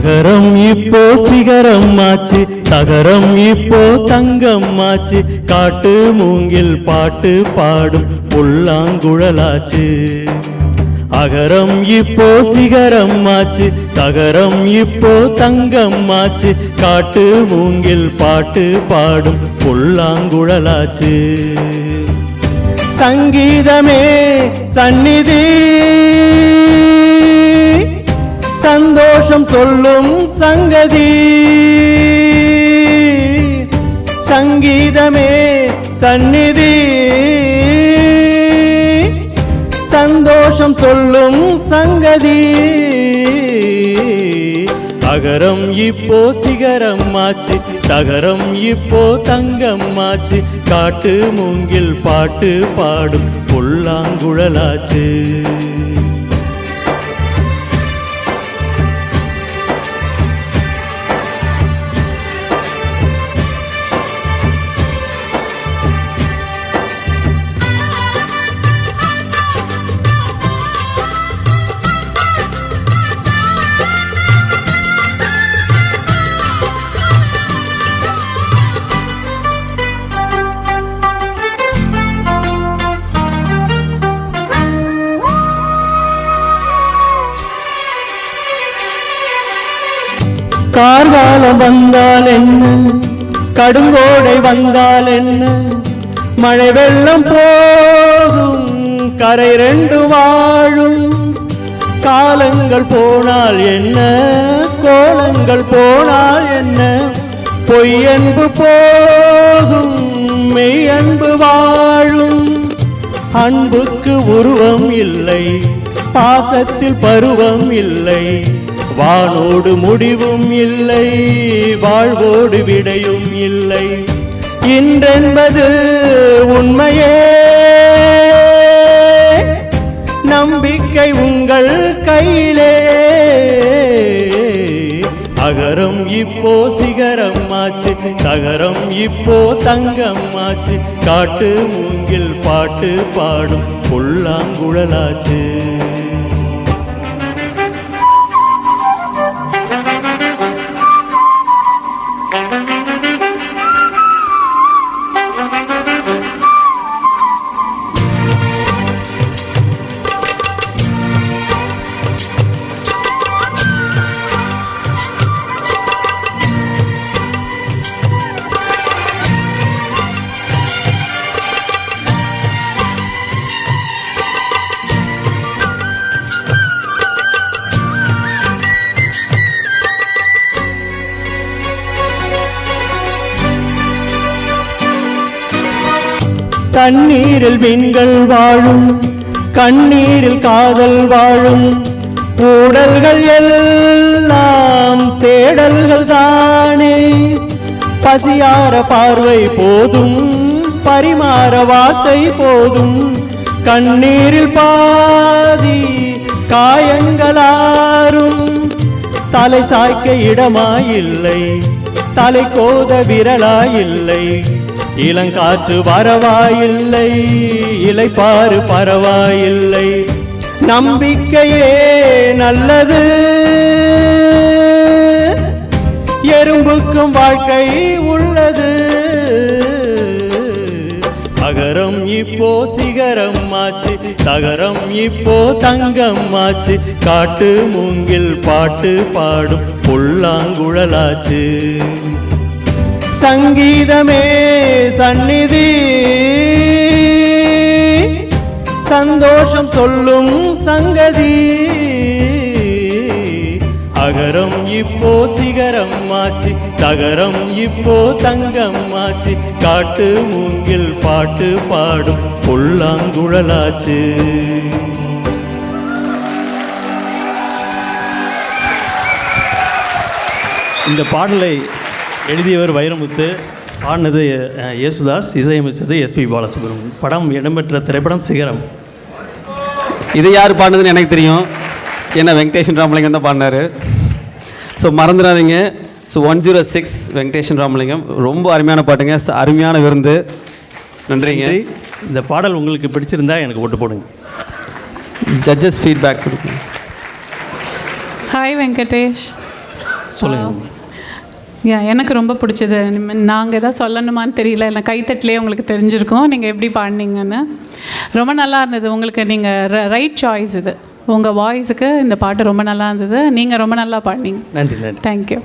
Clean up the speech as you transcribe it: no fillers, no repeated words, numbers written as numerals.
அகரம் இப்போ சிகரம் ஆச்சு, தகரம் இப்போ தங்கம் ஆச்சு, காட்டு மூங்கில் பாட்டு பாடும் புல்லாங்குழலாச்சு. அகரம் இப்போ சிகரம் ஆச்சு, தகரம் இப்போ தங்கம் ஆச்சு, காட்டு மூங்கில் பாட்டு பாடும் புல்லாங்குழலாச்சு. சங்கீதமே சந்நிதி, சந்தோஷம் சொல்லும் சங்கதி. சங்கீதமே சந்நிதி, சந்தோஷம் சொல்லும் சங்கதி. அகரம் இப்போ சிகரம் ஆச்சு, தகரம் இப்போ தங்கம் ஆச்சு, காட்டு மூங்கில் பாட்டு பாடும் புல்லாங்குழலாச்சு. கார்காலம் வந்தால் என்ன, கடுங்கோடை வந்தால் என்ன, மழை வெள்ளம் போகும் கரை ரெண்டு வாழும். காலங்கள் போனால் என்ன, கோலங்கள் போனால் என்ன, பொய் அன்பு போகும் மெய் அன்பு வாழும். அன்புக்கு உருவம் இல்லை, பாசத்தில் பருவம் இல்லை, வானோடு முடிவும் இல்லை, வாழ்வோடு விடையும் இல்லை. இன்றென்பது உண்மையே, நம்பிக்கை உங்கள் கையிலே. அகரம் இப்போ சிகரம் ஆச்சு, தகரம் இப்போ தங்கம் ஆச்சு, காட்டு மூங்கில் பாட்டு பாடும் புல்லாங்குழலாச்சு. தண்ணீரில் மீன்கள் வாழும், கண்ணீரில் காதல் வாழும், ஊடல்கள் எல்லாம் தேடல்கள் தானே. பசியார பார்வை போதும், பரிமாற வார்த்தை போதும், கண்ணீரில் பாதி காயங்களாரும். தலை சாய்க்க இடமாயில்லை, தலை கோத விரலாயில்லை, இளங்காற்று வரவாயில்லை, இலைப்பாறு பரவாயில்லை. நம்பிக்கையே நல்லது, எறும்புக்கும் வாழ்க்கை உள்ளது. அகரம் இப்போ சிகரம் ஆச்சு, தகரம் இப்போ தங்கம் ஆச்சு, காட்டு மூங்கில் பாட்டு பாடும் புல்லாங்குழலாச்சு. சங்கீதமே சந்நிதி, சந்தோஷம் சொல்லும் சங்கதி. அகரம் இப்போ சிகரம் ஆச்சு, தகரம் இப்போ தங்கம் ஆச்சு, காட்டு மூங்கில் பாட்டு பாடும் புல்லாங்குழலாச்சு. இந்த பாடலை எழுதியவர் வைரமுத்து, பாடினது யேசுதாஸ், இசையமைச்சது எஸ்பி பாலசுப்ரமணியம். படம் இடம்பெற்ற திரைப்படம் சிகரம். இது யார் பாடினதுன்னு எனக்கு தெரியும், ஏன்னா வெங்கடேஷன் ராமலிங்கம் தான் பாடினார். ஸோ மறந்துடாதீங்க. ஸோ 106 வெங்கடேஷன் ராமலிங்கம். ரொம்ப அருமையான பாட்டுங்க, அருமையான விருந்து. நன்றிங்க. இந்த பாடல் உங்களுக்கு பிடிச்சிருந்தா எனக்கு ஓட்டு போடுங்க. ஜட்ஜஸ் ஃபீட்பேக் கொடுங்க. ஹாய் வெங்கடேஷ். சொல்லுங்கள். எனக்கு ரொம்ப பிடிச்சது. நாங்கள் எதாவது சொல்லணுமான்னு தெரியல, இல்லை கைத்தட்டிலே உங்களுக்கு தெரிஞ்சிருக்கோம் நீங்கள் எப்படி பாடினீங்கன்னு. ரொம்ப நல்லா இருந்தது. உங்களுக்கு நீங்கள் ரைட் சாய்ஸ் இது. உங்கள் வாய்ஸுக்கு இந்த பாட்டு ரொம்ப நல்லா இருந்தது. நீங்கள் ரொம்ப நல்லா பாடினீங்க. நன்றி. தேங்க்யூ.